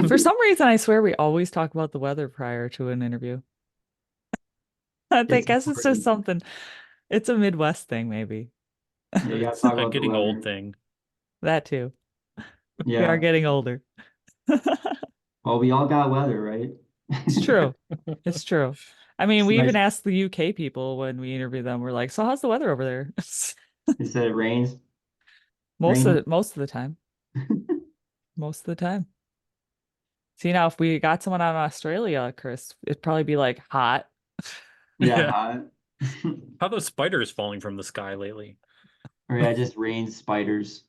For some reason, I swear we always talk about the weather prior to an interview. I It's guess it's just important. something. It's a Midwest thing, maybe. Yeah, you gotta It's talk a about the getting old weather. thing. That too. We are Yeah. getting older. Well, we all got weather, right? It's true. It's true. I mean, It's we even nice. asked the UK people when we interviewed them. We're like, "So how's the weather over there?" They said it rains, Most rainy. of the time. Most of the time. See now, if we got someone out in Australia, Chris, it'd probably be like hot. Yeah, Yeah. hot. How are those spiders falling from the sky lately? Or yeah, just rains, spiders.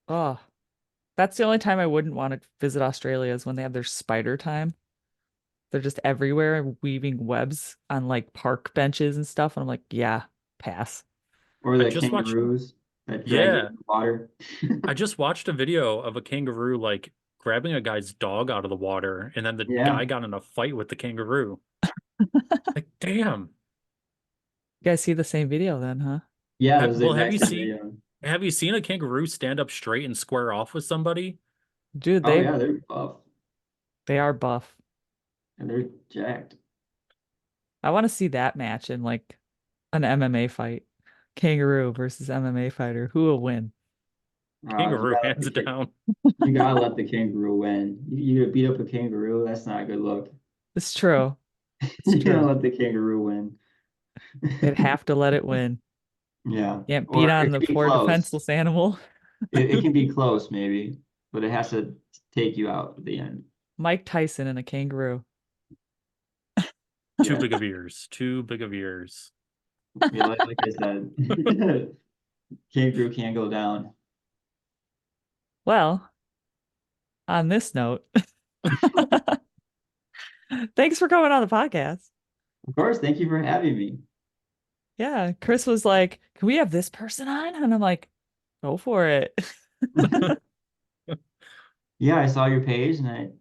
Oh, that's the only time I wouldn't want to visit Australia is when they have their spider time. They're just everywhere weaving webs on like park benches and stuff. And I'm like, yeah, pass. Or I the just watched, kangaroos that drag you yeah, in the water. I just watched a video of a kangaroo like grabbing a guy's dog out of the water, and then the Yeah. guy got in a fight with the kangaroo. Like, damn. You guys see the same video then, huh? Yeah, it was the Well, exact same video. have you seen a kangaroo stand up straight and square off with somebody? Dude, Oh yeah, they're buff they are buff. and they're jacked. I want to see that match in like an MMA fight. Kangaroo versus MMA fighter. Who will win? You Kangaroo gotta let hands the it down. you gotta let the kangaroo win. You beat up a kangaroo, that's not a good look. It's true. It's You gotta true. let the kangaroo win. They'd have to let it win. Yeah. Can't beat Or on it the can be poor close. defenseless animal. It can be close maybe, but it has to take you out at the end. Mike Tyson and a kangaroo. Too Yeah. big of ears. Too big of ears. Yeah, like I said, kangaroo can't go down. Well, on this note, thanks for coming on the podcast. Of course, thank you for having me. Yeah, Chris was like, "Can we have this person on?" And I'm like, "Go for it." Yeah, I saw your page and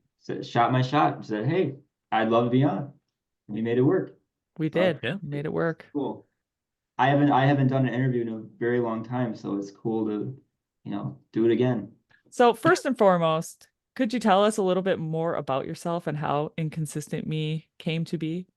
shot my shot. Said, hey, I'd love to be on. We made it work. We So I did. Yeah. Made it work. cool. I haven't done an interview in a very long time, so it's cool to, do it again. So, first and foremost, could you tell us a little bit more about yourself and how Inconsistent Me came to be?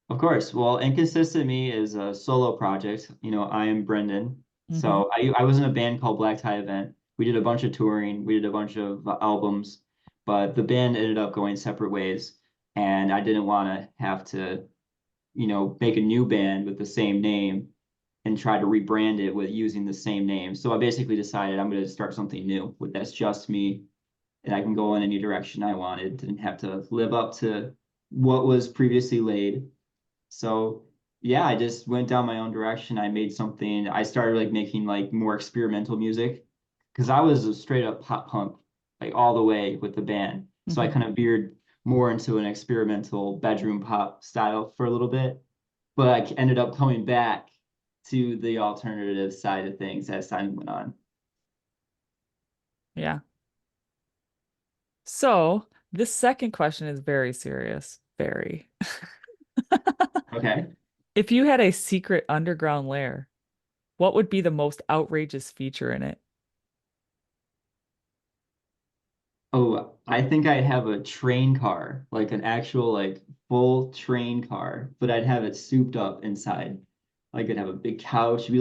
Of course. Well, Inconsistent Me is a solo project. I am Brendan. Mm-hmm. So I was in a band called Black Tie Event. We did a bunch of touring. We did a bunch of albums, but the band ended up going separate ways. And I didn't want to have to, make a new band with the same name and try to rebrand it with using the same name. So I basically decided I'm going to start something new with that's just me and I can go in any direction I wanted. Didn't have to live up to what was previously laid. So yeah, I just went down my own direction. I made something. I started like making like more experimental music because I was a straight up pop punk like all the way with the band. So I Mm-hmm. kind of veered more into an experimental bedroom pop style for a little bit, but I ended up coming back to the alternative side of things as time went on. Yeah. So, this second question is very serious. Very. Okay. If you had a secret underground lair, what would be the most outrageous feature in it? Oh, I think I'd have a train car, like an actual like full train car, but I'd have it souped up inside. Like I'd have a big couch, it'd be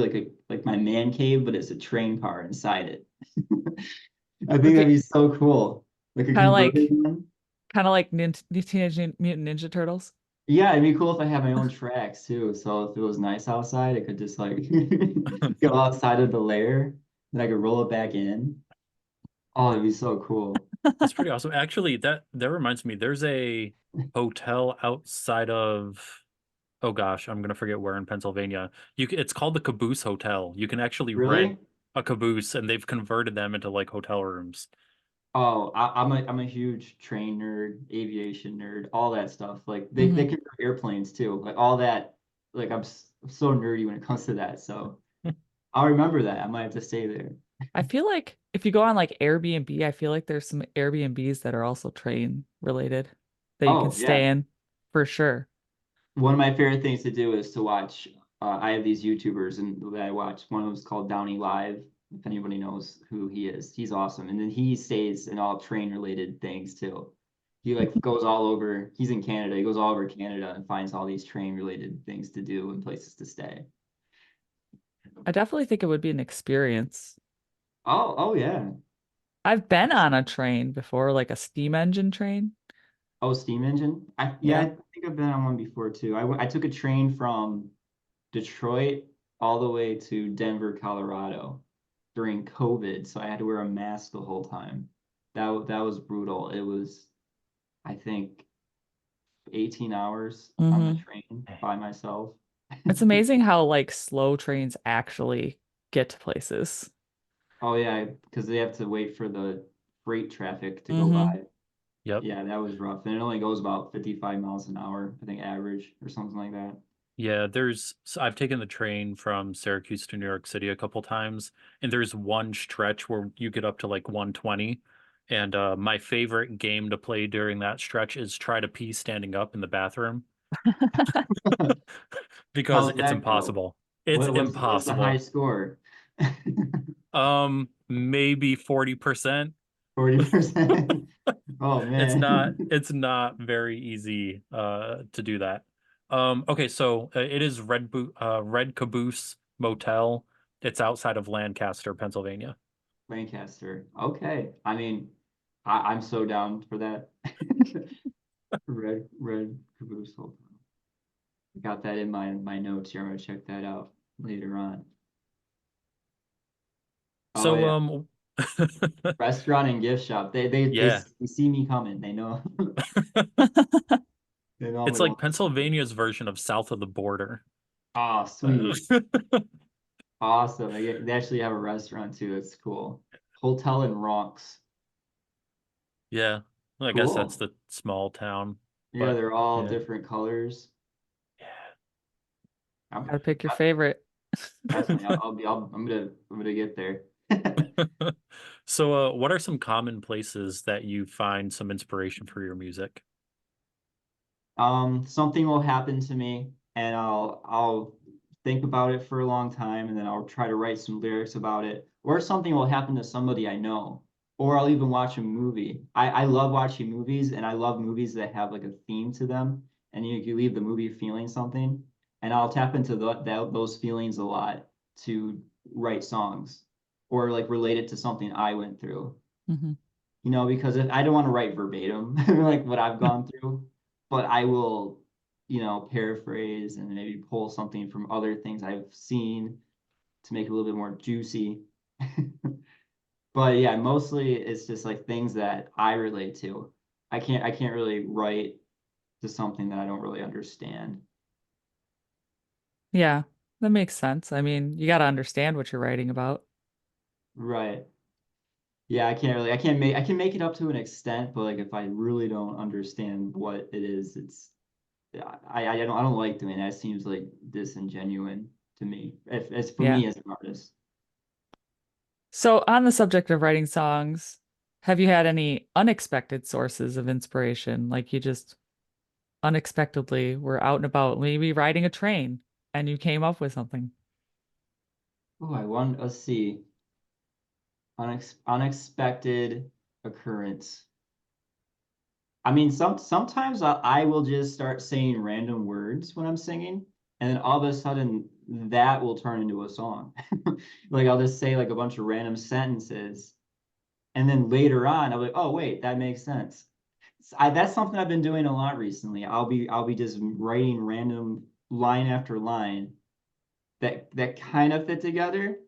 like my man cave, but it's a train car inside it. I think that'd Okay, be so cool. Like a kind of converted like one. Teenage Mutant Ninja Turtles. Yeah, it'd be cool if I had my own tracks too. So if it was nice outside, I could just like go outside of the lair and I could roll it back in. Oh, it'd be so cool. That's pretty awesome. Actually, that reminds me, there's a hotel outside of, oh gosh, I'm gonna forget where in Pennsylvania. It's called the Caboose Hotel. You can actually rent Really? a caboose, and they've converted them into like hotel rooms. Oh, I'm a huge train nerd, aviation nerd, all that stuff. Like they Hmm. convert airplanes too. Like all that. Like I'm so nerdy when it comes to that. So I'll remember that. I might have to stay there. I feel like if you go on like Airbnb, I feel like there's some Airbnbs that are also train related that you can Oh stay yeah. in for sure. One of my favorite things to do is to watch. I have these YouTubers and that I watch. One of them is called Downey Live. if anybody knows who he is. He's awesome. And then he stays in all train related things too. He like goes all over, he's in Canada, he goes all over Canada and finds all these train related things to do and places to stay. I definitely think it would be an experience. Oh yeah. I've been on a train before, like a steam engine train. Oh, steam engine. Yeah, I Yeah. think I've been on one before too. I took a train from Detroit all the way to Denver, Colorado during COVID, so I had to wear a mask the whole time. That was brutal. It was, I think, 18 hours on the Hmm. train by myself. It's amazing how like slow trains actually get to places. Oh yeah, because they have to wait for the freight traffic to go Hmm. by. Yep. Yeah, that was rough. And it only goes about 55 miles an hour, I think average or something like that. Yeah, I've taken the train from Syracuse to New York City a couple times, and there's one stretch where you get up to like 120. And my favorite game to play during that stretch is try to pee standing up in the bathroom because How's it's that go? impossible. It's What's the high impossible. score? Maybe 40%. 40%. Oh It's man. not very easy to do that. Okay, so it is Red Caboose Motel. It's outside of Lancaster, Pennsylvania. Lancaster. Okay. I mean, I'm so down for that. Red caboose. Hold on. I got that in my notes here. I'm gonna check that out later on. Oh So yeah. Restaurant and gift shop. yeah. They see me coming. They know they know I'm It's gonna. like Pennsylvania's version of south of the border. Oh, Uh, sweet. Awesome. They actually have a restaurant too. That's cool. Hotel in Ronks. yeah. Well, I guess that's Cool. the small town, Yeah, but they're all yeah. different colors. I'm, Gotta pick your favorite. definitely. I'm gonna get there. So, what are some common places that you find some inspiration for your music? Something will happen to me and I'll think about it for a long time and then I'll try to write some lyrics about it. Or something will happen to somebody I know. Or I'll even watch a movie. I love watching movies and I love movies that have like a theme to them and you leave the movie feeling something. And I'll tap into those feelings a lot to write songs or like relate it to something I went through. Hmm. You know, because if I don't want to write verbatim like what I've gone through, but I will, paraphrase and maybe pull something from other things I've seen to make it a little bit more juicy. But yeah, mostly it's just like things that I relate to. I can't really write to something that I don't really understand. Yeah, that makes sense. I mean, you gotta understand what you're writing about. Right. Yeah, I can make it up to an extent, but like if I really don't understand what it is, yeah, I don't like doing that. It seems like disingenuine to me. If it's for Yeah. me as an artist. So, on the subject of writing songs, have you had any unexpected sources of inspiration? Like you just unexpectedly were out and about, maybe riding a train, and you came up with something. Oh, let's see. Unexpected occurrence. I mean, sometimes I will just start saying random words when I'm singing, and then all of a sudden that will turn into a song. Like I'll just say like a bunch of random sentences, and then later on I'll be like, oh wait, that makes sense. That's something I've been doing a lot recently. I'll be just writing random line after line that kind of fit together,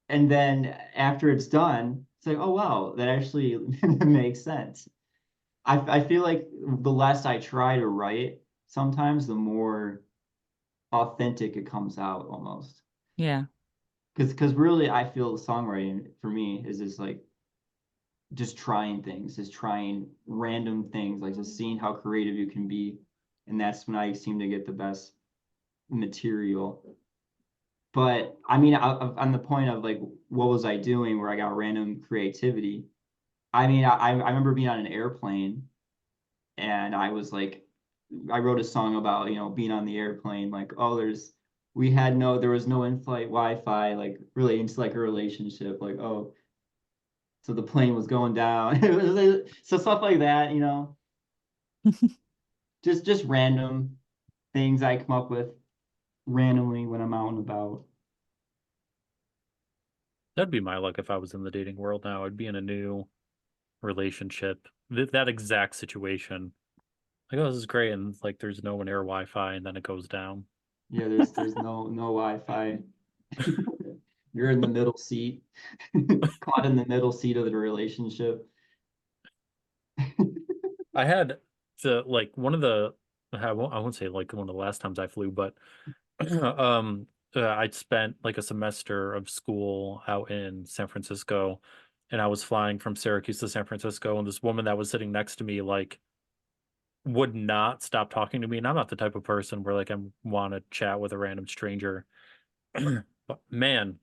and then after it's done, it's like, oh wow, that actually makes sense. I feel like the less I try to write, sometimes the more authentic it comes out almost. Yeah. Because really, I feel songwriting for me is just like just trying things, just trying random things, like just seeing how creative you can be, and that's when I seem to get the best material. But I mean, on the point of like, what was I doing where I got random creativity? I mean, I remember being on an airplane and I was like, I wrote a song about, being on the airplane, like, oh, there's there was no in-flight Wi-Fi, like really into like a relationship, like, oh, so the plane was going down. It was so stuff like that, just random things I come up with randomly when I'm out and about. That'd be my luck if I was in the dating world now. I'd be in a new relationship. That exact situation. Like, oh, this is great, and like there's no air Wi-Fi, and then it goes down. Yeah, there's no Wi-Fi. You're in the middle seat, caught in the middle seat of the relationship. I had the like one of the I won't say like one of the last times I flew, but I'd spent like a semester of school out in San Francisco, and I was flying from Syracuse to San Francisco, and this woman that was sitting next to me like would not stop talking to me. And I'm not the type of person where like I want to chat with a random stranger. But man,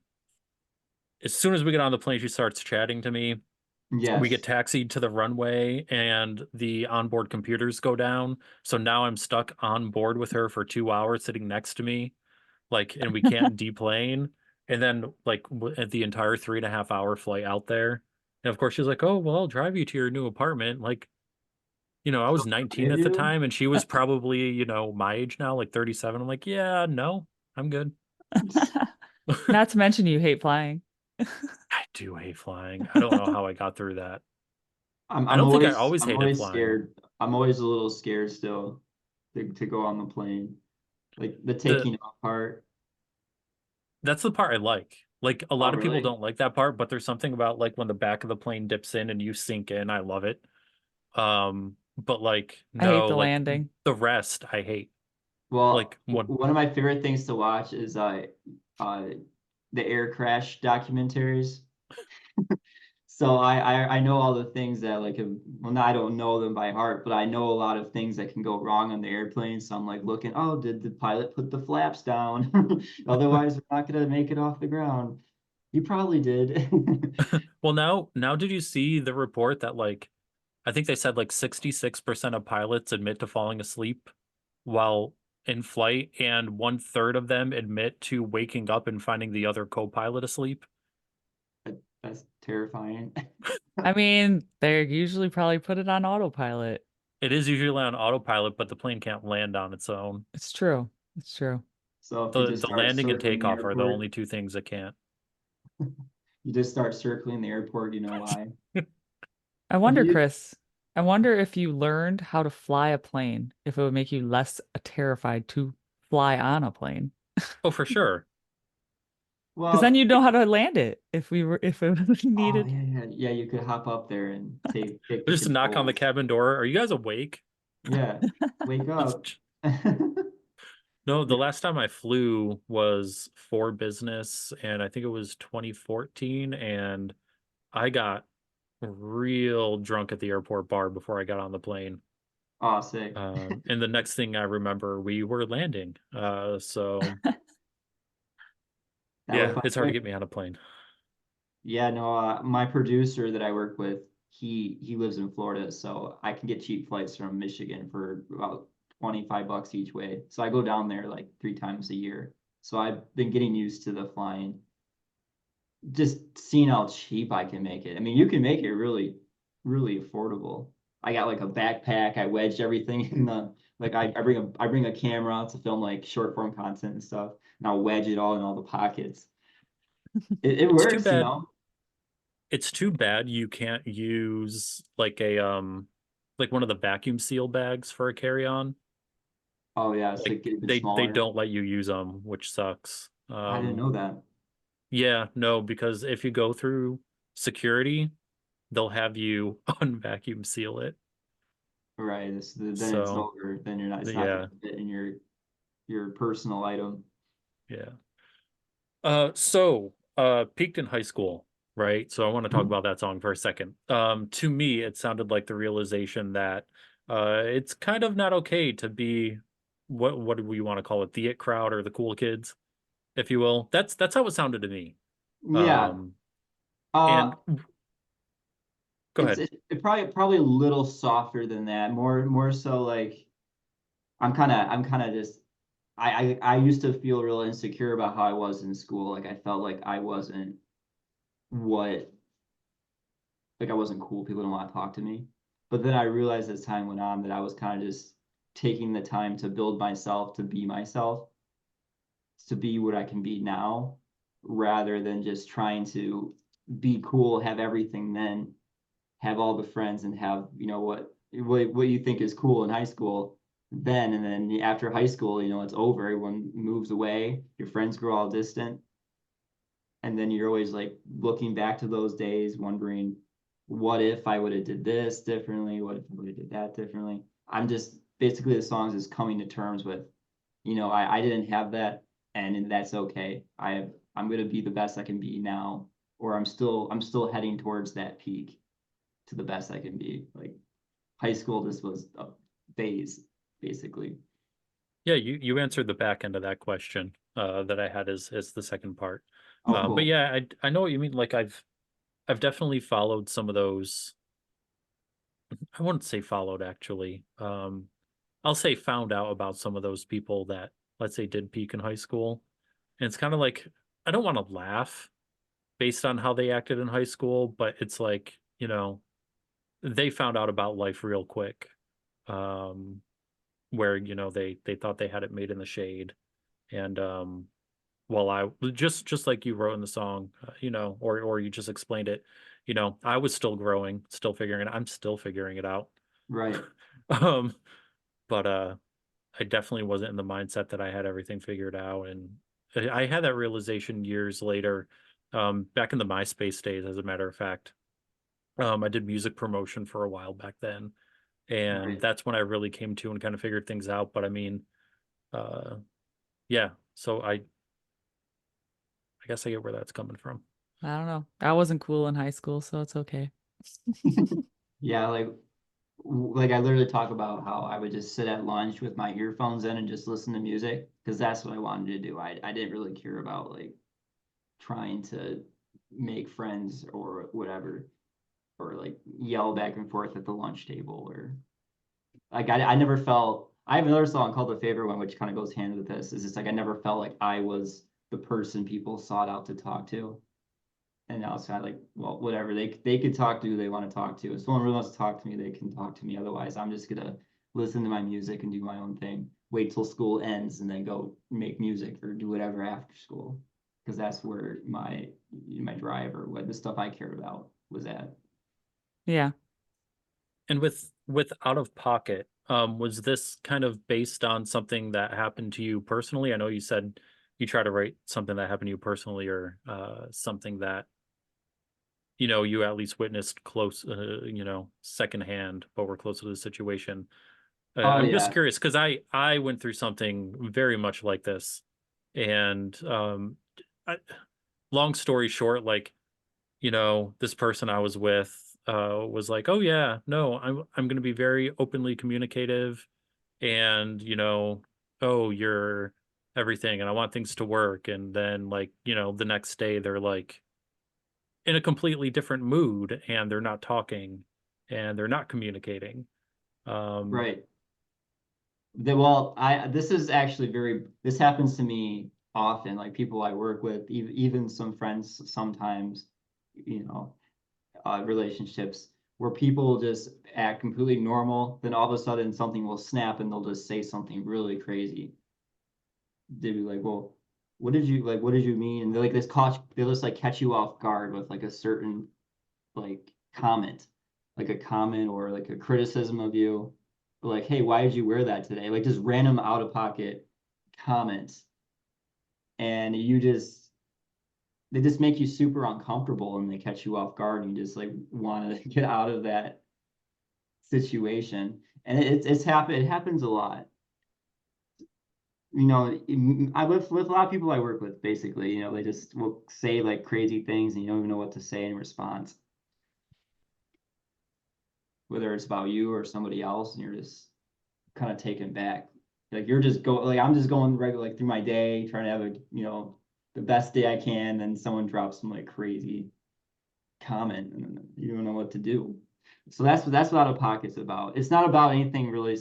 as soon as we get on the plane, she starts chatting to me. We get Yes. taxied to the runway and the onboard computers go down. So now I'm stuck on board with her for 2 hours sitting next to me, like, and we can't deplane. And then like at the entire 3.5 hour flight out there. And of course she's like, oh, well, I'll drive you to your new apartment. Like, I was 19 Have at the you? time and she was probably, my age now, like 37. I'm like, yeah, no, I'm good. Not to mention you hate flying. I do hate flying. I don't know how I got through that. I'm I I'm don't think I always always I'm hated always flying. scared. I'm always a little scared still to go on the plane. Like the The taking off part. That's the part I like. Like a Oh, lot of people really? don't like that part, but there's something about like when the back of the plane dips in and you sink in. I love it. But like I hate no, the like landing. the rest I hate. Well, Like what one of my favorite things to watch is uh the air crash documentaries. So I know all the things that like well, no, I don't know them by heart, but I know a lot of things that can go wrong on the airplane. So I'm like looking, oh, did the pilot put the flaps down? Otherwise, we're not gonna make it off the ground. You probably did. well now did you see the report that like I think they said like 66% of pilots admit to falling asleep while in flight, and 1/3 of them admit to waking up and finding the other co-pilot asleep. That's terrifying. I mean, they usually probably put it on autopilot. It is usually on autopilot, but the plane can't land on its own. It's true. It's true. So if you The just the start landing and circling the takeoff are the airport, only two things that can't. you just start circling the airport, you know why? I Have wonder, you? Chris, I wonder if you learned how to fly a plane, if it would make you less terrified to fly on a plane. Oh, for sure. Because then Well, you'd know how to land it if it was oh needed. yeah. You could hop up there and take the Just knock on the controls. cabin door. Are you guys awake? Yeah, wake up. No, the Yeah. last time I flew was for business, and I think it was 2014, and I got real drunk at the airport bar before I got on the plane. Oh, sick. And the next thing I remember, we were landing. So That was yeah, my it's hard to get quick. me on a plane. Yeah, no, my producer that I work with, he lives in Florida, so I can get cheap flights from Michigan for about $25 each way. So I go down there like 3 times a year. So I've been getting used to the flying, just seeing how cheap I can make it. I mean, you can make it really, really affordable. I got like a backpack. I wedged everything in the like I bring a camera to film like short form content and stuff, and I'll wedge it all in all the pockets. It It's too works, you bad. know. It's too bad you can't use like one of the vacuum seal bags for a carry-on. Oh yeah, so it Like get even they smaller. don't let you use them, which sucks. I didn't know that. Yeah, no, because if you go through security, they'll have you unvacuum seal it. Right. Then it's So, over. Then you're not. It's not going yeah, to fit in your personal item. yeah. Peaked in high school, right? So I want to talk Mhm. about that song for a second. To me, it sounded like the realization that it's kind of not okay to be what do we want to call it, the it crowd or the cool kids, if you will. That's how it sounded to me. Yeah. Um, Uh, and go ahead. it probably a little softer than that. More so like I'm kind of just. I used to feel real insecure about how I was in school. Like I felt like I wasn't what like I wasn't cool. People don't want to talk to me. But then I realized as time went on that I was kind of just taking the time to build myself, to be what I can be now, rather than just trying to be cool, have everything, then have all the friends and have, what you think is cool in high school then, and then after high school, it's over, everyone moves away, your friends grow all distant, and then you're always like looking back to those days wondering, what if I would have did this differently, what if I would have did that differently. I'm just basically, the songs is coming to terms with, I didn't have that, and that's okay. I'm gonna be the best I can be now, or I'm still heading towards that peak to the best I can be. Like high school, this was a phase, basically. Yeah, you answered the back end of that question that I had as the second part. Oh, But cool. yeah, I know what you mean. Like I've definitely followed some of those. I wouldn't say followed actually. I'll say found out about some of those people that, let's say, did peak in high school. And it's kind of like, I don't want to laugh based on how they acted in high school, but it's like, they found out about life real quick. Um, where, they thought they had it made in the shade. And well, I just like you wrote in the song, or you just explained it, I was still growing, still figuring it. I'm still figuring it out. Right. Um, but I definitely wasn't in the mindset that I had everything figured out. And I had that realization years later, back in the MySpace days, as a matter of fact. I did music promotion for a while back then, and Right. that's when I really came to and kind of figured things out. But I mean, yeah, so I guess I get where that's coming from. I don't know. I wasn't cool in high school, so it's okay. Yeah, like I literally talk about how I would just sit at lunch with my earphones in and just listen to music because that's what I wanted to do. I didn't really care about like trying to make friends or whatever, or like yell back and forth at the lunch table, or like I never felt. I have another song called The Favorite One, which kind of goes hand with this. Is just like I never felt like I was the person people sought out to talk to. And now it's kind of like, well, whatever. They could talk to who they want to talk to. If someone really wants to talk to me, they can talk to me. Otherwise, I'm just gonna listen to my music and do my own thing. Wait till school ends and then go make music or do whatever after school. Because that's where my drive, or what the stuff I cared about, was at. Yeah. And with Out of Pocket, was this kind of based on something that happened to you personally? I know you said you try to write something that happened to you personally, or something that you at least witnessed close, secondhand, but were close to the situation. Oh I'm just yeah. curious because I went through something very much like this, and I, long story short, like, this person I was with was like, "Oh yeah, no, I'm going to be very openly communicative, and oh, you're everything, and I want things to work." And then, like, the next day they're like in a completely different mood, and they're not talking, and they're not communicating. Um, Right. Well, I this is actually this happens to me often. Like people I work with, even some friends sometimes, you know, relationships where people just act completely normal, then all of a sudden something will snap and they'll just say something really crazy. They'd be like, "Well, what did you mean?" And they just like catch you off guard with like a certain like comment, like a comment or like a criticism of you, like, "Hey, why did you wear that today?" Like just random out of pocket comments, and they just make you super uncomfortable and they catch you off guard and you just like want to get out of that situation. And it happens a lot. I with a lot of people I work with, basically, they just will say like crazy things and you don't even know what to say in response, whether it's about you or somebody else, and you're just kind of taken back. Like you're just go like I'm just going regular like through my day, trying to have the best day I can, then someone drops some like crazy comment and you don't know what to do. So that's what Out of Pocket's about. It's not about anything really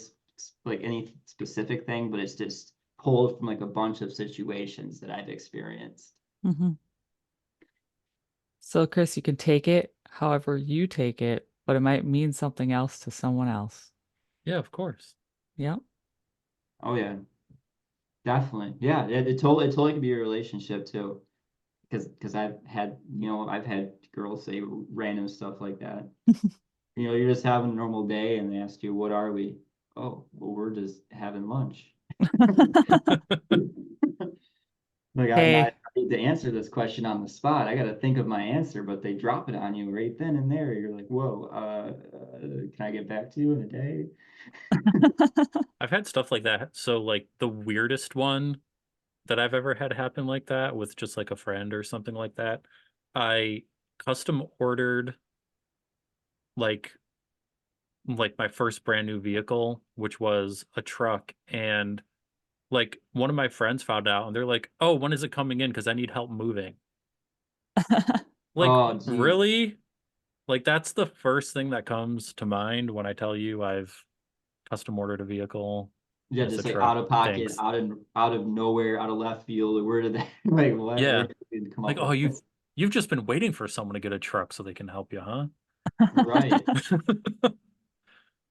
like any specific thing, but it's just pulled from like a bunch of situations that I've experienced. Hmm. So, Chris, you can take it however you take it, but it might mean something else to someone else. Yeah, of course. Yep. Oh yeah, definitely. Yeah, it totally could be a relationship too. Because I've had girls say random stuff like that. You're just having a normal day and they ask you, what are we? Oh, well, we're just having lunch. Like I'm not Hey, ready to answer this question on the spot. I got to think of my answer, but they drop it on you right then and there. You're like, whoa, can I get back to you in a day? I've had stuff like that. So like the weirdest one that I've ever had happen like that with just like a friend or something like that. I custom ordered like my first brand new vehicle, which was a truck, and like one of my friends found out and they're like, "Oh, when is it coming in? Because I need help moving." Like, Oh, geez. really? Like that's the first thing that comes to mind when I tell you I've custom ordered a vehicle Yeah, and it's a just like truck. out of pocket, Thanks. out of nowhere, out of left field. Where did that like what? Where Yeah. did you come Like, up oh, with this? you've just been waiting for someone to get a truck so they can help you, huh? Right.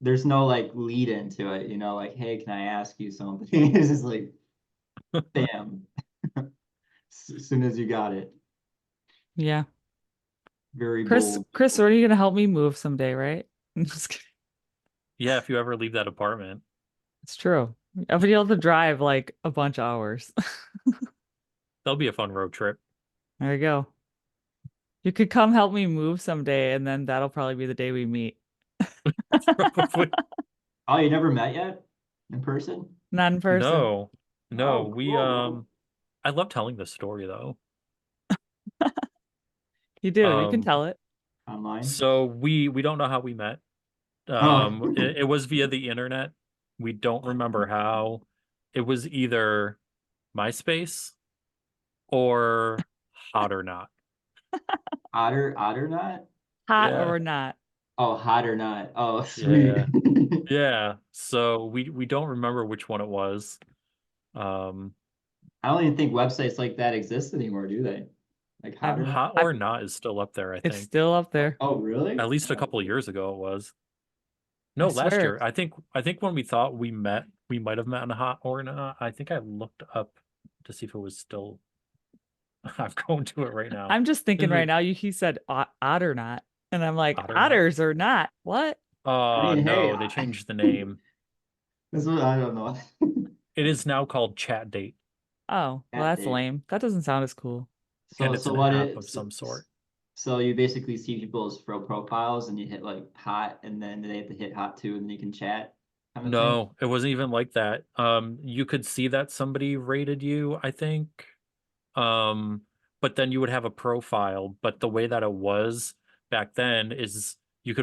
There's no like lead into it, like, hey, can I ask you something? It's just like, bam, as soon as you got it. yeah. Very Chris, bold. Chris, are you gonna help me move someday, right? I'm just kidding. Yeah, if you ever leave that apartment. It's true. I'll be able to drive like a bunch of hours. That'll be a fun road trip. There you go. You could come help me move someday, and then that'll probably be the day we meet. Probably. Oh, you never met yet in person? Not in person. No. No, Oh, we cool. I love telling this story though. You do. You can Um tell it. Online? so we don't know how we met. Oh, It was via the internet. We don't remember how. It was either MySpace or Hot or Not. otter not? Hot Yeah. or not. Oh, hot or not? Oh, sweet. Yeah. Yeah. So we don't remember which one it was. Um I don't even think websites like that exist anymore, do they? Like hot or not? Hot I, or Not is still up there, I it's think. still up there. Oh, really? At least a Oh, couple of years ago it was. I No, last swear. year. I think when we thought we met, we might have met in a Hot or Not. I think I looked up to see if it was still. I'm going to it right now. I'm just thinking Is right it now, he said odd or not. And I'm like, Hot or Not? otters or not. What? I Oh mean, hey, no, they changed the name. this one I don't know. It is now called Chat Date, Oh, well, Cat that's date. lame. That doesn't sound as cool. and So, it's so an what app it of so, some sort. so you basically see people's profiles and you hit like hot and then they have to hit hot too and then you can chat kind of thing. No, it wasn't even like that. You could see that somebody rated you, I think. Um, but then you would have a profile. But the way that it was back then is you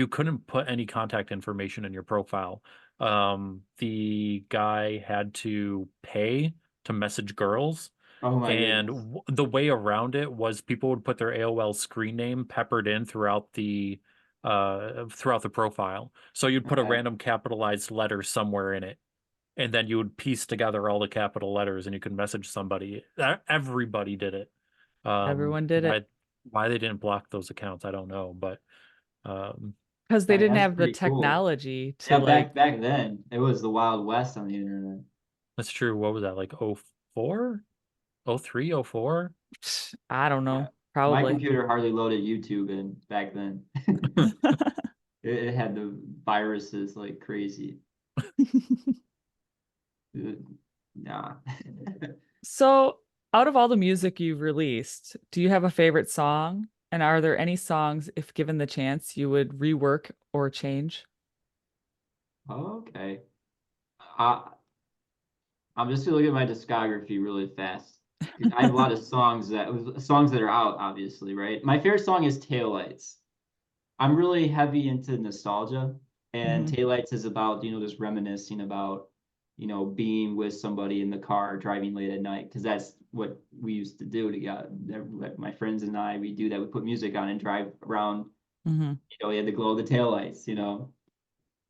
couldn't put any contact information in your profile. The guy had to pay to message girls, Oh my and goodness. the way around it was people would put their AOL screen name peppered in throughout the profile. So you'd put a Okay. random capitalized letter somewhere in it, and then you would piece together all the capital letters and you could message somebody. Everybody did it. Everyone did Why it they didn't block those accounts, I don't know, but um because they didn't That's have the pretty cool. technology to Yeah, like, back then it was the Wild West on the internet. that's true. What was that, like 04, 03, 04? I don't My, know, my probably. computer hardly loaded YouTube in back then. It had the viruses like crazy. Nah. So, out of all the music you've released, do you have a favorite song? And are there any songs, if given the chance, you would rework or change? Okay. I I'm just gonna look at my discography really fast. I have a lot of songs that are out, obviously, right? My favorite song is Taillights. I'm really heavy into nostalgia, and Hmm. Taillights is about, just reminiscing about, being with somebody in the car driving late at night, because that's what we used to do together. Like my friends and I, we do that. We put music on and drive around, Hmm. we had the glow of the taillights.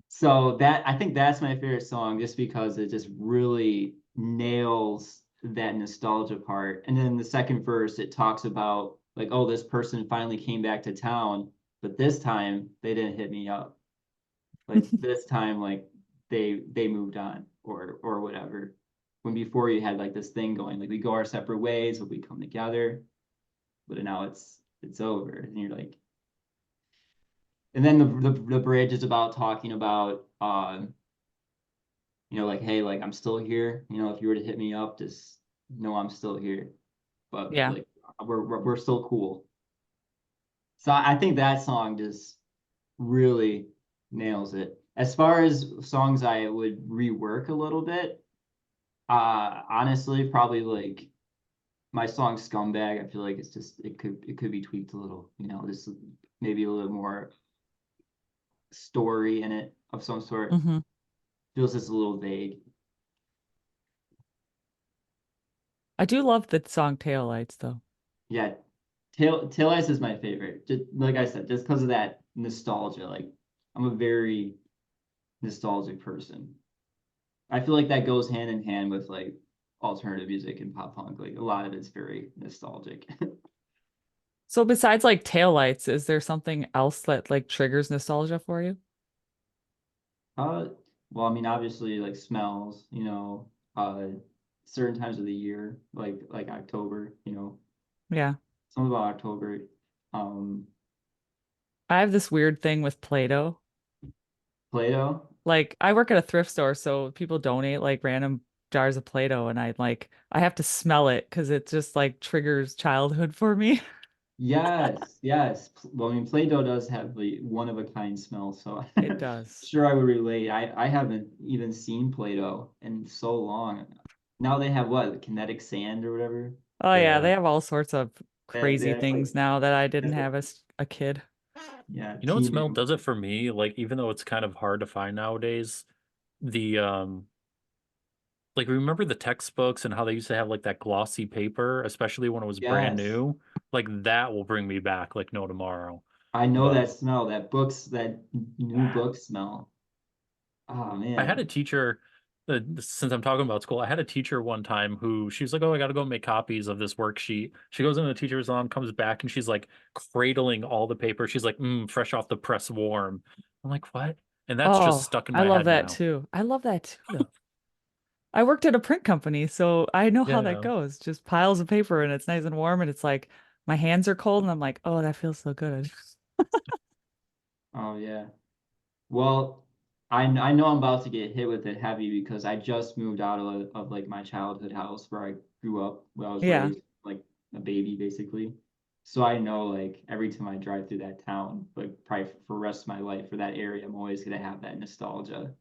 So that I think that's my favorite song, just because it just really nails that nostalgia part. And then the second verse, it talks about like, oh, this person finally came back to town, but this time they didn't hit me up. Like this time, like they moved on or whatever. When before you had like this thing going, like we go our separate ways, but we come together. But now it's over, and you're like, and then the bridge is about talking about you know, like, hey, like I'm still here. You know, if you were to hit me up, just know I'm still here. But Yeah. like we're still cool. So I think that song just really nails it. As far as songs I would rework a little bit, honestly, probably like my song Scumbag, I feel like it's just it could be tweaked a little, you know, just maybe a little more story in it of some sort. Hmm. Feels just a little vague. I do love the song Taillights though. Yeah, Tail Ice is my favorite. Just like I said, just because of that nostalgia. Like I'm a very nostalgic person. I feel like that goes hand in hand with like alternative music and pop punk. Like a lot of it's very nostalgic. So besides like Taillights, is there something else that like triggers nostalgia for you? Uh, well, I mean, obviously, like smells, you know, certain times of the year, like October, you know, Yeah. something about October. Um, I have this weird thing with Play-Doh. Play-Doh. Like I work at a thrift store, so people donate like random jars of Play-Doh and I have to smell it because it just like triggers childhood for me. Yes, yes. Well, I mean, Play-Doh does have the one of a kind smell, so It does. sure I would relate. I haven't even seen Play-Doh in so long. Now they have what, kinetic sand or whatever. Oh yeah, they Yeah. have all sorts of They crazy have like things now that I didn't that's like have as a kid. yeah, You know what smell Timu. does it for me? Like even though it's kind of hard to find nowadays, the like remember the textbooks and how they used to have like that glossy paper, especially when it was brand Yes. new? Like that will bring me back like no tomorrow. I know But that smell, that new yeah. book smell. Oh I had man. a teacher, since I'm talking about school, I had a teacher one time who she was like, "Oh, I got to go make copies of this worksheet." She goes in the teacher's on, comes back, and she's like cradling all the paper. She's like, fresh off the press, warm." I'm like, "What?" And that's just Oh, stuck in I my love head that now. too. I love that too, though. I worked at a print company, so I know how that Yeah. goes. Just piles of paper and it's nice and warm and it's like my hands are cold and I'm like, oh, that feels so good. Oh yeah. Well, I know I'm about to get hit with it heavy because I just moved out of like my childhood house where I grew up, where I was Yeah. raised like a baby basically. So I know like every time I drive through that town, like probably for the rest of my life for that area, I'm always gonna have that nostalgia.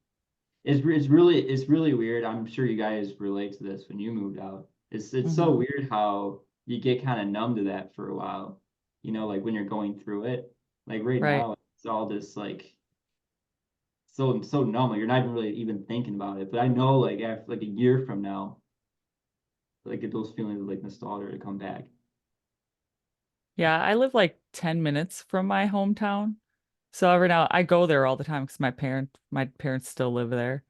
It's really weird. I'm sure you guys relate to this when you moved out. It's Hmm. so weird how you get kind of numb to that for a while. You know, like when you're going through it. Like right Right. now, it's all just like so numb. Like you're not even really even thinking about it. But I know like after like a year from now, like get those feelings of like nostalgia to come back. Yeah, I live like 10 minutes from my hometown. So every now I go there all the time because my parents still live there.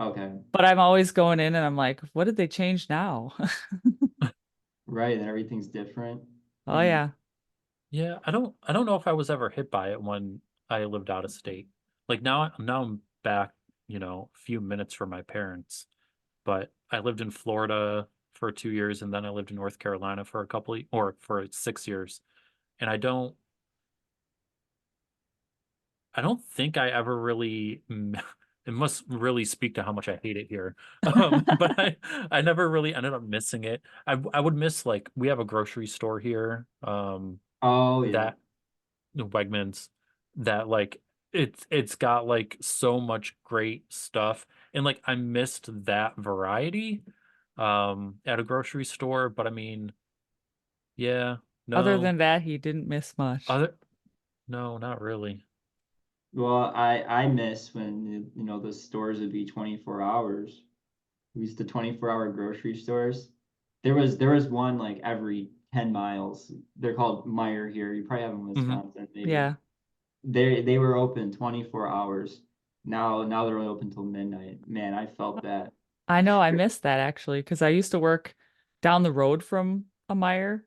Okay. But I'm always going in and I'm like, what did they change now? Right. And everything's different. Oh And yeah. Yeah, I don't know if I was ever hit by it when I lived out of state. Like now I'm back, a few minutes from my parents, but I lived in Florida for 2 years and then I lived in North Carolina for or for 6 years. And I don't think I ever really it must really speak to how much I hate it here. But I never really ended up missing it. I would miss like we have a grocery store here, oh yeah. that Wegmans that like it's got like so much great stuff and like I missed that variety at a grocery store, but I mean, yeah, Other no, than that, he didn't miss much. other no, not really. Well, I miss when you know the stores would be 24 hours. We used to 24-hour grocery stores. There was one like every 10 miles. They're called Meyer here. You probably have them in Hmm. Wisconsin, maybe. Yeah. They were open 24 hours. Now they're only open till midnight. Man, I felt that. I know I missed that actually because I used to work down the road from a Meijer.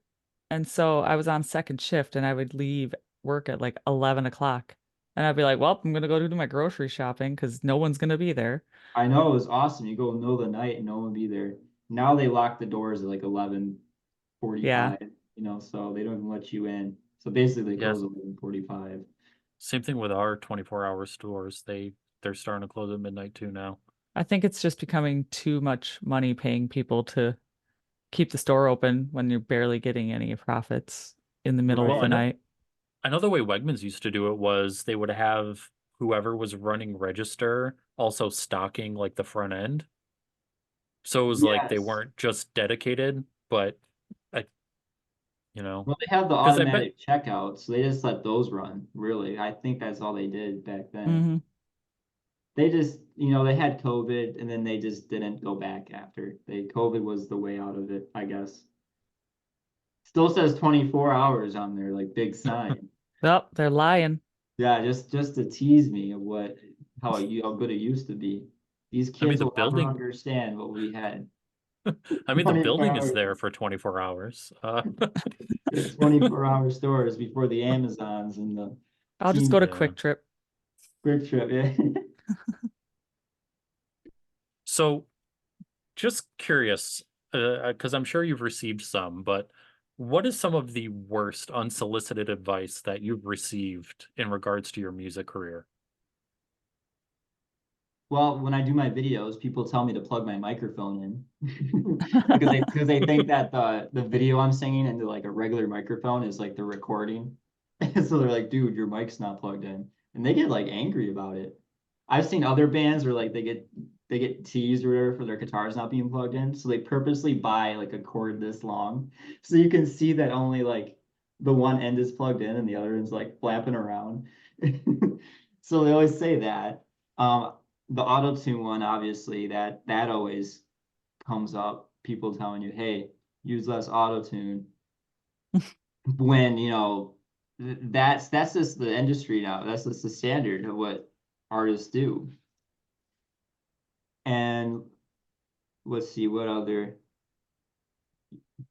And so I was on second shift and I would leave work at like 11 o'clock. And I'd be like, well, I'm gonna go do my grocery shopping because no one's gonna be there. I know it was awesome. You go in the middle of the night and no one would be there. Now they lock the doors at like Yeah. 11:45, so they don't even let you in. So basically they close Yes. at 11:45. Same thing with our 24-hour stores. They're starting to close at midnight too now. I think it's just becoming too much money paying people to keep the store open when you're barely getting any profits in the middle of Well, Right. the night. I know the way Wegmans used to do it was they would have whoever was running register also stocking like the front end. So it was like they Yes. weren't just dedicated, but I, you know, Well, they have the because I bet automatic checkouts, so they just let those run, really. I think that's all they did back then. Hmm. They just, they had COVID and then they just didn't go back after. COVID was the way out of it, I guess. Still says 24 hours on there, like big sign. Oh, they're lying. Yeah, just to tease me of how good it used to be. These I mean kids the will never building understand what we had. I mean the 24 building is hours, there for 24 hours. 24-hour stores before the Amazons and the I'll just team go to Yeah. Quick Trip. quick trip. Yeah. So just curious, because I'm sure you've received some, but what is some of the worst unsolicited advice that you've received in regards to your music career? Well, when I do my videos, people tell me to plug my microphone in because they think that the video I'm singing into like a regular microphone is like the recording. So they're like, dude, your mic's not plugged in. And they get like angry about it. I've seen other bands where like they get teased or whatever for their guitars not being plugged in. So they purposely buy like a cord this long. So you can see that only like the one end is plugged in and the other end's like flapping around. So they always say that. The auto tune one, obviously, that always comes up. People telling you, hey, use less auto tune when that's just the industry now. That's just the standard of what artists do. And let's see, what other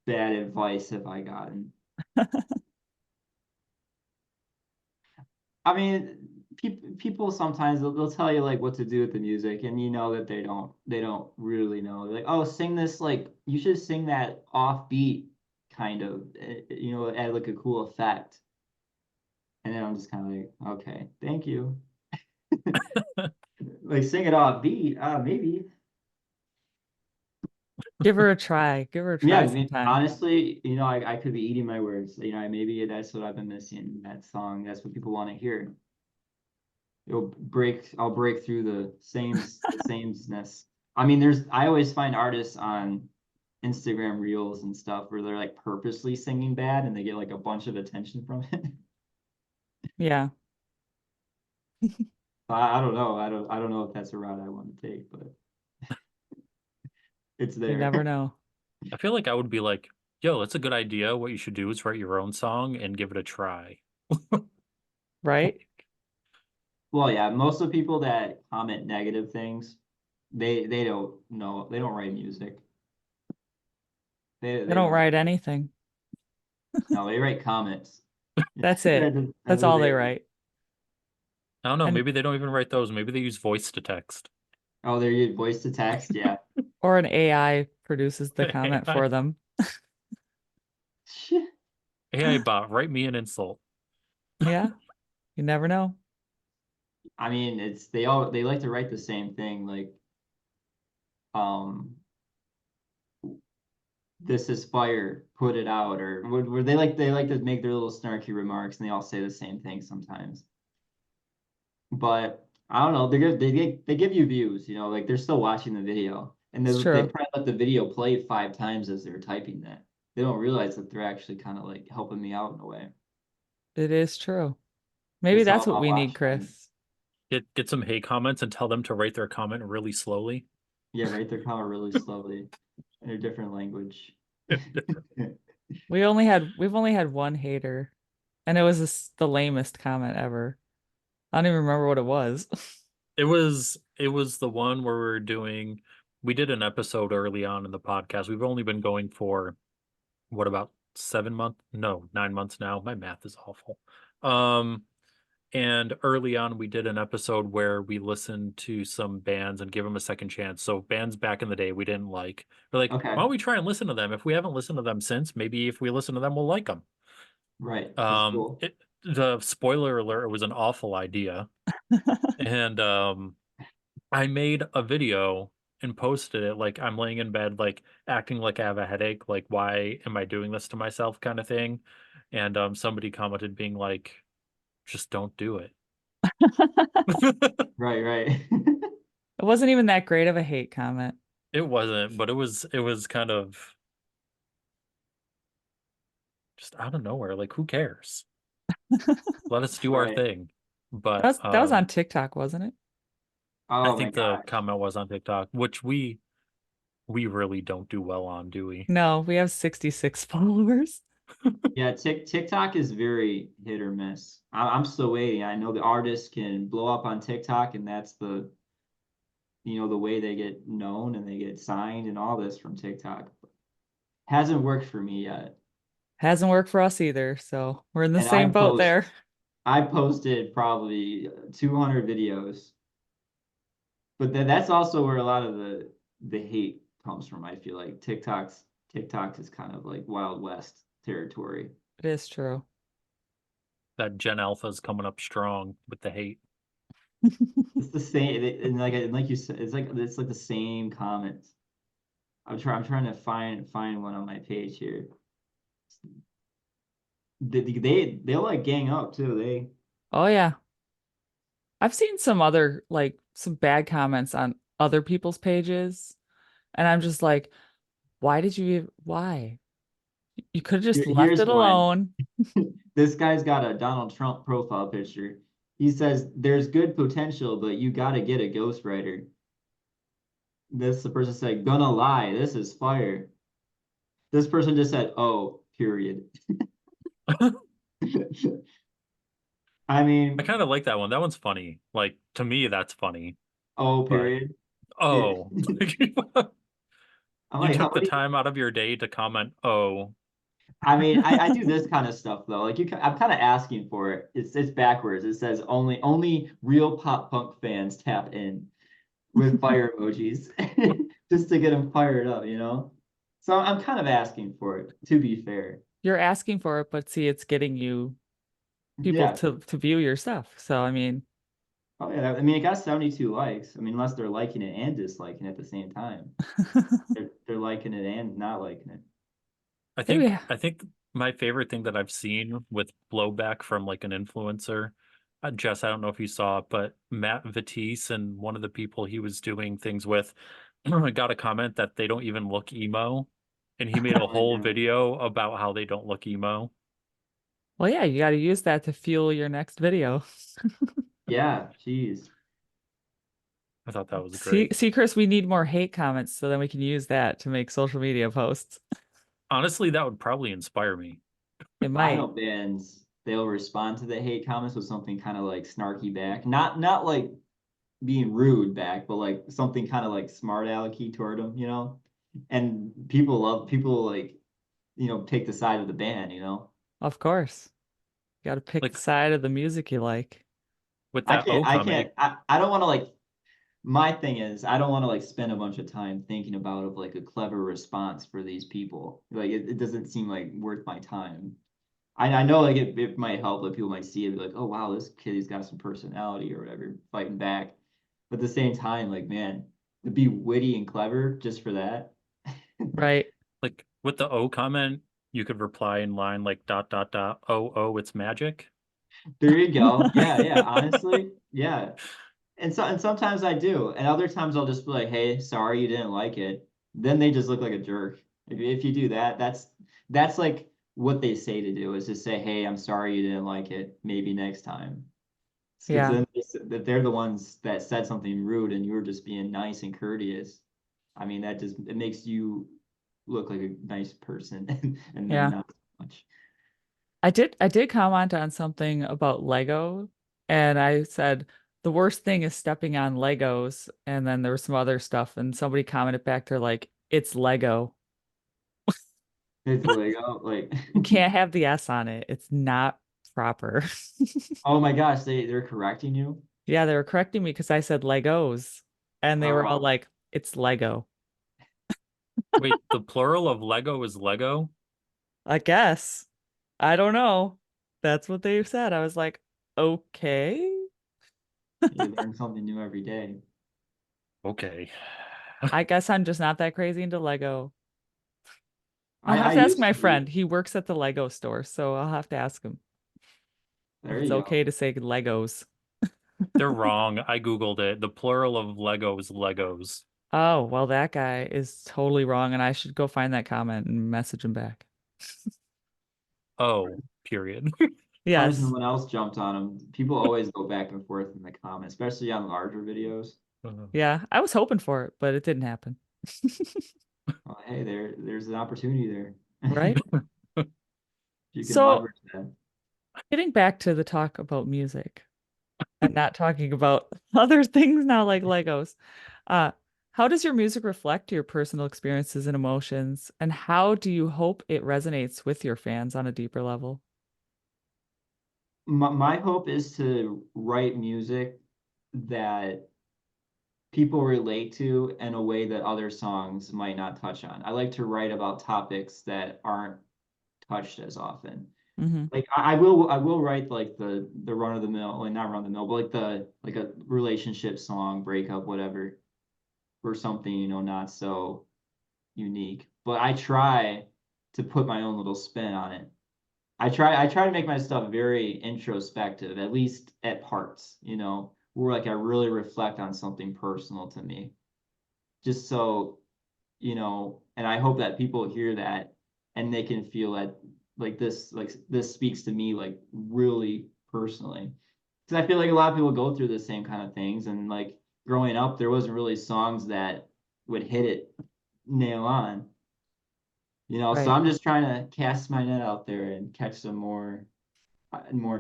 bad advice have I gotten? I mean, people sometimes they'll tell you like what to do with the music, and you know that they don't really know. They're like, oh, sing this like you should sing that offbeat kind of, add like a cool effect. And then I'm just kind of like, okay, thank you. Like sing it offbeat, maybe. Give her a try. Give her a Yeah, try I mean, sometime. honestly, I could be eating my words. Maybe that's what I've been missing in that song. That's what people want to hear. I'll break through the sameness. I mean, I always find artists on Instagram Reels and stuff where they're like purposely singing bad and they get like a bunch of attention from it. Yeah, I don't know. I don't know if that's a route I want to take, but it's you there. never know, I feel like I would be like, yo, that's a good idea. What you should do is write your own song and give it a try. right? Well, yeah, most of the people that comment negative things, they don't know, they don't write music. They They they don't don't. write anything. No, they write comments. That's it. That's That's what all they they write. write. I don't know. And Maybe they don't even write those. Maybe they use voice to text. Oh, they're your voice to text. Yeah. or an AI produces the comment AI, for them. AI bot, write me an insult. Yeah, you never know. I mean, they like to write the same thing, like um, this is fire, put it out, or where they like to make their little snarky remarks, and they all say the same thing sometimes. But I don't know, they give you views, like they're still watching the video, and It's they true. probably let the video play 5 times as they're typing that. They don't realize that they're actually kind of like helping me out in a way. It is true. Maybe It's all that's what about we need, watch time. Chris. Get some hate comments and tell them to write their comment really slowly. Yeah, right. They're kind of really slowly in a different language. We've only had one hater, and it was the lamest comment ever. I don't even remember what it was. It was the one where we were doing we did an episode early on in the podcast. We've only been going for what, about 7 months? No, 9 months now. My math is awful. And early on, we did an episode where we listened to some bands and give them a second chance. So bands back in the day we didn't like. We're like, Okay, why don't we try and listen to them? If we haven't listened to them since, maybe if we listen to them, we'll like them. right. That's cool. The spoiler alert, it was an awful idea. And I made a video and posted it, like I'm laying in bed, like acting like I have a headache, like why am I doing this to myself kind of thing. And somebody commented being like, just don't do it. Right, right. It wasn't even that great of a hate comment. It wasn't, but it was kind of just out of nowhere. Like, who cares? Let us do our Right. thing. But That was on TikTok, wasn't it? I Oh my think the gosh. comment was on TikTok, which we really don't do well on, do we? No, we have 66 followers. Yeah, TikTok is very hit or miss. I'm still waiting. I know the artists can blow up on TikTok, and that's the way they get known and they get signed and all this from TikTok. Hasn't worked for me yet. Hasn't worked for us either, so we're in the And I same boat post there. I posted probably 200 videos, but that's also where a lot of the hate comes from. I feel like TikTok is kind of like Wild West territory. It is true. That Gen Alpha's coming up strong with the hate. It's the same, and like you said, it's like the same comments. I'm trying to find one on my page here. They'll like gang up too. Oh yeah. I've seen some other some bad comments on other people's pages, and I'm just like, why? You could have just left Here's it one. alone. This guy's got a Donald Trump profile picture. He says there's good potential, but you gotta get a ghostwriter. The person said, gonna lie, this is fire. This person just said, oh, period. I I mean, kind of like that one. That one's funny. Like, to me, that's funny. oh, But period. It, oh, I'm you like, how took the many? time out of your day to comment, oh. I mean, I do this kind of stuff though. Like I'm kind of asking for it. It's backwards. It says only real pop punk fans tap in with fire emojis just to get them fired up. So I'm kind of asking for it, to be fair. You're asking for it, but see, it's getting you people Yeah. to view your stuff. So I mean, Oh yeah. I mean, it got 72 likes. I mean, unless they're liking it and disliking it at the same time. They're liking it and not liking it. I maybe think I think my favorite thing that I've seen with blowback from like an influencer, Jess, I don't know if you saw it, but Matt Vitisse and one of the people he was doing things with got a comment that they don't even look emo, and he made a Oh my whole God. video about how they don't look emo. well, yeah, you got to use that to fuel your next video. Yeah. Jeez. I thought that was See, great. see, Chris, we need more hate comments so then we can use that to make social media posts. Honestly, that would probably inspire me. It I know might. bands, they'll respond to the hate comments with something kind of like snarky back. Not like being rude back, but like something kind of like smart alecky toward them. And people like, take the side of the band. Of course. You got to pick the Like side of the music you like. with I that can't O I comment, can't I don't want to like my thing is I don't want to like spend a bunch of time thinking about of like a clever response for these people. Like it doesn't seem like worth my time. I know like it might help, like people might see it and be like, oh wow, this kid's got some personality or whatever, fighting back. But at the same time, like man, to be witty and clever just for that. Right. like with the O comment, you could reply in line like dot dot dot oh, it's magic. There you go. Yeah, yeah. Honestly, yeah. And sometimes I do, and other times I'll just be like, hey, sorry you didn't like it. Then they just look like a jerk. If you do that, that's like what they say to do is just say, hey, I'm sorry you didn't like it. Maybe next time. Because Yeah. then that they're the ones that said something rude and you were just being nice and courteous. I mean, it makes you look like a nice person and them Yeah. not so much. I did comment on something about Lego and I said, The worst thing is stepping on Legos, and then there was some other stuff, and somebody commented back, they're like, it's Lego. It's like, oh, like, You can't have the S on it. It's not proper. oh my gosh, they're correcting you. Yeah, they were correcting me because I said Legos, and they were all Oh, like, it's Lego. Wait, the plural of Lego is Lego? I guess. I don't know. That's what they said. I was like, okay. you learn something new every day. Okay. I guess I'm just not that crazy into Lego. I'll I have to ask used my to be. friend. He works at the Lego store, so I'll have to ask him if There it's you go. okay to say Legos. They're wrong. I Googled it. The plural of Lego is Legos. Oh, well, that guy is totally wrong, and I should go find that comment and message him back. Oh, period. Surprised no Yes. one else jumped on them. People always go back and forth in the comments, especially on larger videos. Yeah, I was hoping for it, but it didn't happen. Oh, hey, there's an opportunity there. Right? You can So, leverage that. getting back to the talk about music and not talking about other things now like Legos. Uh, how does your music reflect your personal experiences and emotions, and how do you hope it resonates with your fans on a deeper level? My hope is to write music that people relate to in a way that other songs might not touch on. I like to write about topics that aren't touched as often. Hmm. Like I will write like the run of the mill, like not run of the mill, but like the like a relationship song, breakup, whatever, or something, not so unique. But I try to put my own little spin on it. I try to make my stuff very introspective, at least at parts, where like I really reflect on something personal to me. Just so, and I hope that people hear that and they can feel that like this speaks to me like really personally. Because I feel like a lot of people go through the same kind of things, and like growing up, there wasn't really songs that would hit it nail on. So Right, I'm just trying to cast my net out there and catch some more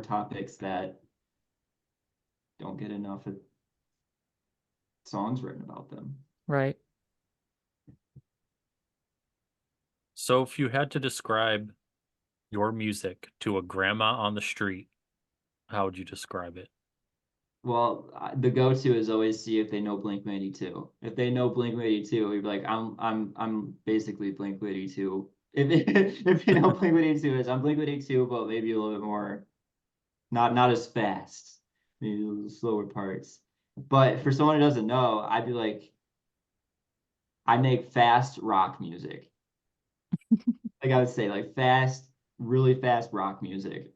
topics that don't get enough of songs written about them. right. So if you had to describe your music to a grandma on the street, how would you describe it? Well, the go-to is always see if they know Blink-182. If they know Blink-182, you'd be like, I'm basically Blink-182. If you know Blink-182 is, I'm Blink-182, but maybe a little bit more, not as fast, maybe a little slower parts. But for someone who doesn't know, I'd be like, I make fast rock music. Like I would say, like fast, really fast rock music.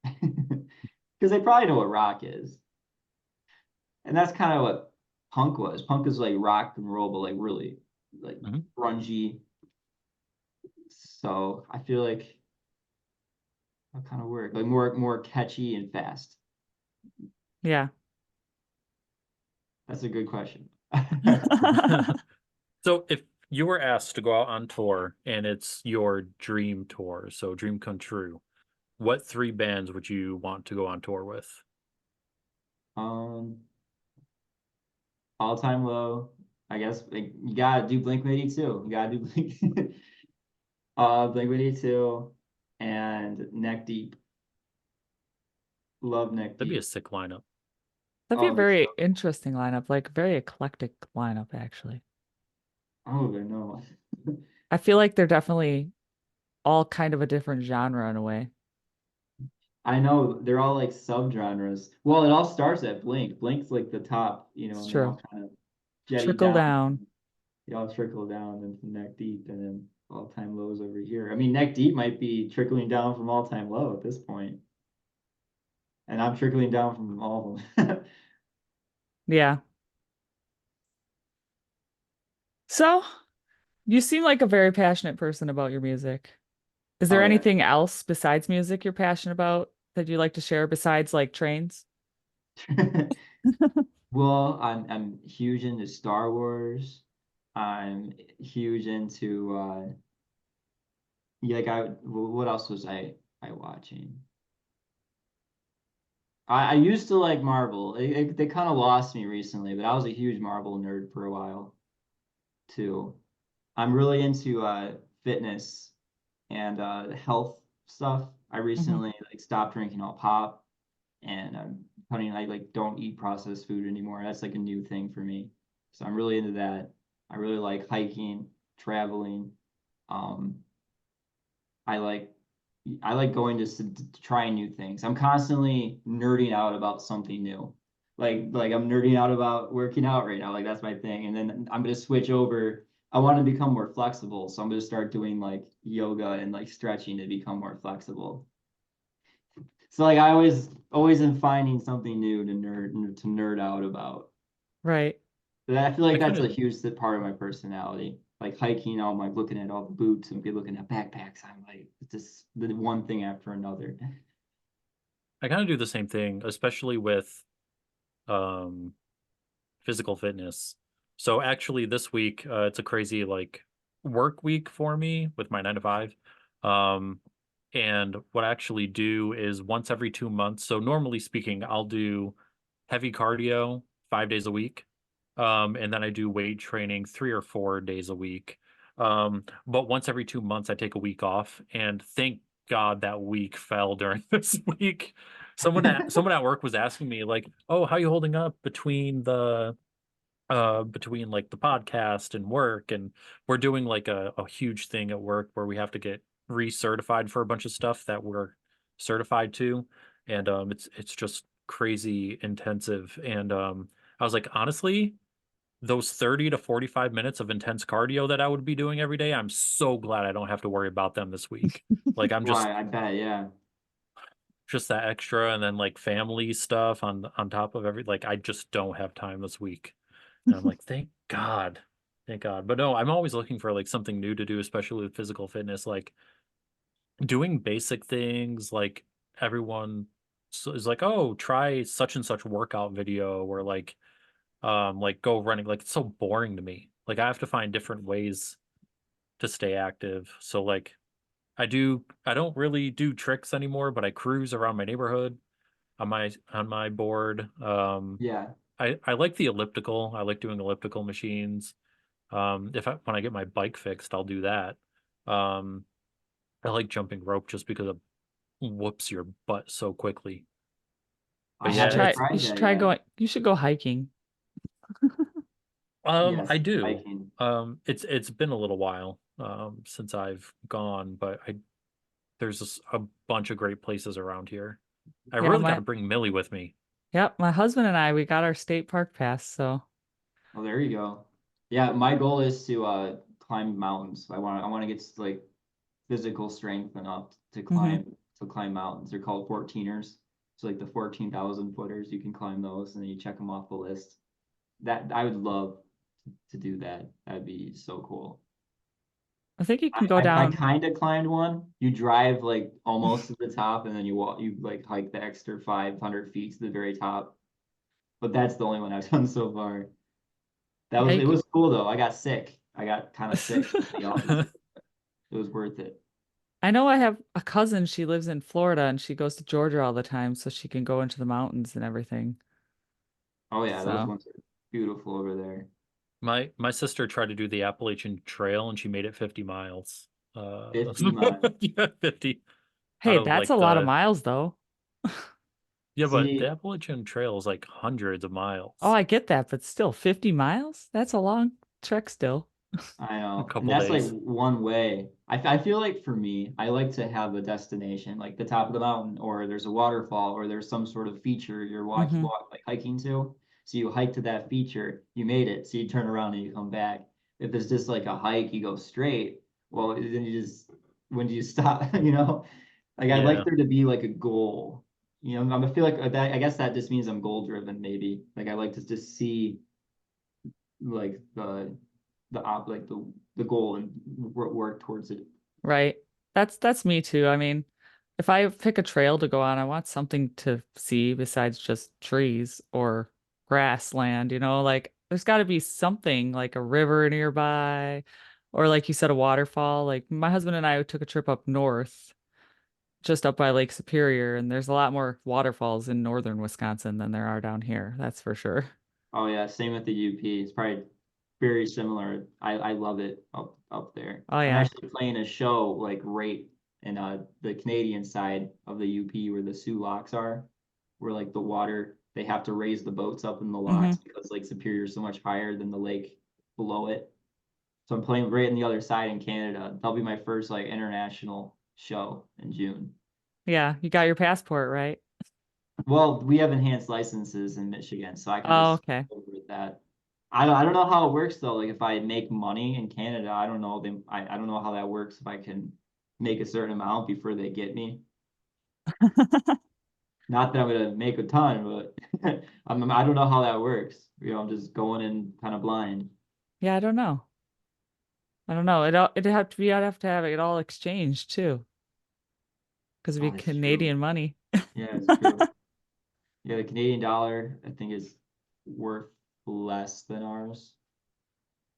Because they probably know what rock is. And that's kind of what punk was. Punk is like rock and roll, but like really like Mhm. grungy. So I feel like that kind of work, like more catchy and fast. Yeah. That's a good question. So if you were asked to go out on tour and it's your dream tour, so dream come true, what three bands would you want to go on tour with? Um, all time low. I guess like, you gotta do Blink-182. You gotta do Blink-182 and Neck Deep. Love Neck That'd be a Deep. sick lineup. That'd be a Oh, they're very so. interesting lineup, like very eclectic lineup, actually. Oh, they're no. I feel like they're definitely all kind of a different genre in a way. I know they're all like subgenres. Well, it all starts at Blink. Blink's like the top, It's and they true. all kind of jetty Trickle down. down. They all trickle down into Neck Deep, and then All Time Lows over here. I mean, Neck Deep might be trickling down from All Time Low at this point, and I'm trickling down from all of them. Yeah. So, you seem like a very passionate person about your music. Is there Oh yeah. anything else besides music you're passionate about that you like to share besides like trains? Well, I'm huge into Star Wars. I'm huge into yeah, like what else was I watching? I used to like Marvel. They kind of lost me recently, but I was a huge Marvel nerd for a while too. I'm really into fitness and health stuff. I Hmm. recently like stopped drinking all pop and I'm putting I like don't eat processed food anymore. That's like a new thing for me. So I'm really into that. I really like hiking, traveling. Um, I like I like going to try new things. I'm constantly nerding out about something new. Like I'm nerding out about working out right now. Like that's my thing. And then I'm gonna switch over. I want to become more flexible, so I'm gonna start doing like yoga and like stretching to become more flexible. So like I always am finding something new to nerd out about. Right. But I feel I like kind that's a of huge part of my personality. Like hiking, I'm like looking at all the boots and be looking at backpacks. I'm like, it's just the one thing after another. I kind of do the same thing, especially with um physical fitness. So actually this week, it's a crazy like work week for me with my 9 to 5. Um, and what I actually do is once every 2 months. So normally speaking, I'll do heavy cardio 5 days a week. And then I do weight training 3 or 4 days a week. But once every 2 months, I take a week off. And thank God that week fell during this week. Someone at work was asking me like, "Oh, how you holding up between like the podcast and work?" And we're doing like a huge thing at work where we have to get recertified for a bunch of stuff that we're certified to. And it's just crazy intensive. And I was like, honestly, those 30 to 45 minutes of intense cardio that I would be doing every day, I'm so glad I don't have to worry about them this week. Like I'm Why? I bet, yeah. just that extra, and then like family stuff on top of like I just don't have time this week. And I'm like, thank God. Thank God. But no, I'm always looking for like something new to do, especially with physical fitness, like doing basic things like everyone is like, "Oh, try such and such workout video," or like go running. Like it's so boring to me. Like I have to find different ways to stay active. So like I don't really do tricks anymore, but I cruise around my neighborhood on my board. Yeah. I like the elliptical. I like doing elliptical machines. If when I get my bike fixed, I'll do that. Um, I like jumping rope just because it whoops your butt so quickly. I But yeah, haven't You tried should that try yet. going. You should go hiking. I Yes, do. hiking. It's been a little while since I've gone, but there's a bunch of great places around here. I Yeah, really got my to bring Millie with me. yep, my husband and I, we got our state park pass, so Well, there you go. Yeah, my goal is to climb mountains. I want to get like physical strength enough hmm. to climb mountains. They're called 14ers. So like the 14,000 footers, you can climb those and then you check them off the list. That I would love to do that. That'd be so cool. I think you can go I down. kind of climbed one. You drive like almost to the top and then you like hike the extra 500 feet to the very top. But that's the only one I've done so far. Yeah, It was cool though. I got sick. I got kind of sick at the altitude. It was worth it. I know I have a cousin, she lives in Florida and she goes to Georgia all the time so she can go into the mountains and everything. Oh yeah, those So, ones are beautiful over there. My sister tried to do the Appalachian Trail and she made it 50 miles. 50 miles. Yeah, 50 out hey, of that's a like lot of miles though. yeah, but the See, Appalachian Trail is like hundreds of Oh, miles, I get that, but still 50 miles? That's a long trek still. I a know. And couple that's like days. one way. I feel like for me, I like to have a destination, like the top of the mountain, or there's a waterfall, or there's some sort of feature you're Hmm. like hiking to. So you hike to that feature, you made it, so you turn around and you come back. If it's just like a hike, you go straight. Well, then you just when do you stop? You know, like I'd like Yeah. there to be like a goal. You know, I feel like that. I guess that just means I'm goal driven, maybe. Like I like to just see like the goal and work towards it. Right. That's me too. I mean, if I pick a trail to go on, I want something to see besides just trees or grassland, like there's got to be something like a river nearby or like you said, a waterfall. Like my husband and I took a trip up north just up by Lake Superior, and there's a lot more waterfalls in northern Wisconsin than there are down here. That's for sure. Oh yeah, same with the UP. It's probably very similar. I love it up there. Oh I'm yeah. actually playing a show like right in the Canadian side of the UP where the Sioux locks are, where like the water they have to raise the boats up in the Hmm. locks because Lake Superior is so much higher than the lake below it. So I'm playing right on the other side in Canada. That'll be my first like international show in June. Yeah, you got your passport, right? Well, we have enhanced licenses in Michigan, so I can Oh, just okay. go with that. I don't know how it works though. Like if I make money in Canada, I don't know I don't know how that works if I can make a certain amount before they get me. Not that I'm gonna make a ton, but I don't know how that works. I'm just going in kind of blind. Yeah, I don't know. I don't know. I'd have to have it all exchanged too, because it'd Oh, be that's true. Canadian money. Yeah, it's true. Yeah, the Canadian dollar I think is worth less than ours.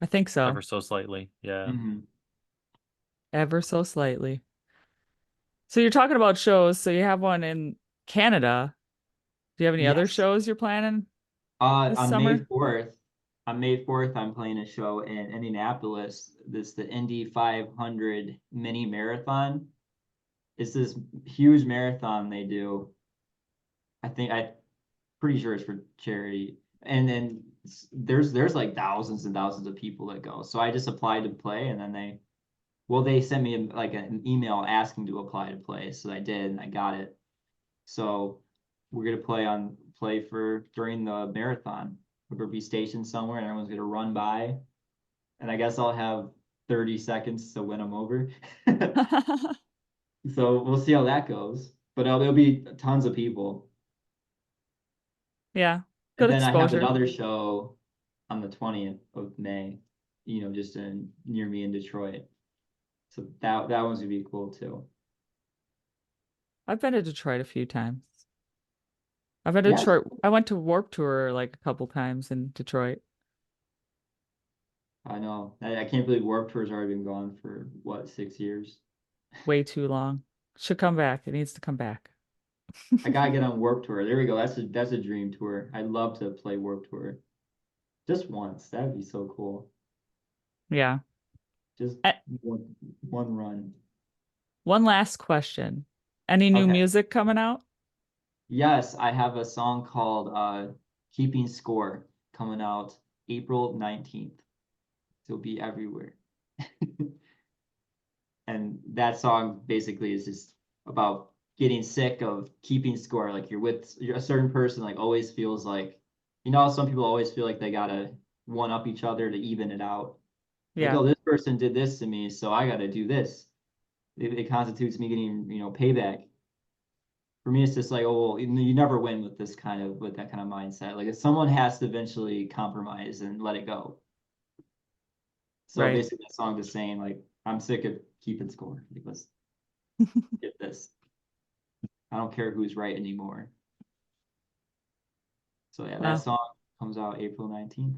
I think so. Ever so slightly. Yeah. Hmm. Ever so slightly. So you're talking about shows, so you have one in Canada. Do you have any other Yes. shows you're planning this On May summer? 4th, I'm playing a show in Indianapolis. This the Indy 500 mini marathon. It's this huge marathon they do. I'm pretty sure it's for charity. And then there's like thousands and thousands of people that go. So I just applied to play, and then they sent me like an email asking to apply to play. So I did, and I got it. So we're gonna play for during the marathon. We're gonna be stationed somewhere, and everyone's gonna run by, and I guess I'll have 30 seconds to win them over. So we'll see how that goes. But there'll be tons of people. Yeah, And good then I have exposure. another show on the 20th of May, just near me in Detroit. So that one's gonna be cool too. I've been to Detroit a few times. I've been to Yes, Detroit. I went to Warp Tour like a couple times in Detroit. I know. I can't believe Warped Tour's already been gone for what, 6 years? Way too long. Should come back. It needs to come back. I gotta get on Warped Tour. There we go. That's a dream tour. I'd love to play Warped Tour just once. That'd be so cool. Yeah. Just Eh, one run. One last question. Any new Okay. music coming out? Yes, I have a song called Keeping Score coming out April 19th. It'll be everywhere. And that song basically is just about getting sick of keeping score. Like you're a certain person, like always feels like, some people always feel like they gotta one up each other to even it out. Like, Yeah, oh, this person did this to me, so I gotta do this. It constitutes me getting, payback. For me, it's just like, oh, well, you never win with with that kind of mindset. Like, if someone has to eventually compromise and let it go. So right. basically, that song is saying like, I'm sick of keeping score. Like, let's get this. I don't care who's right anymore. So yeah, that Well, song comes out April 19th.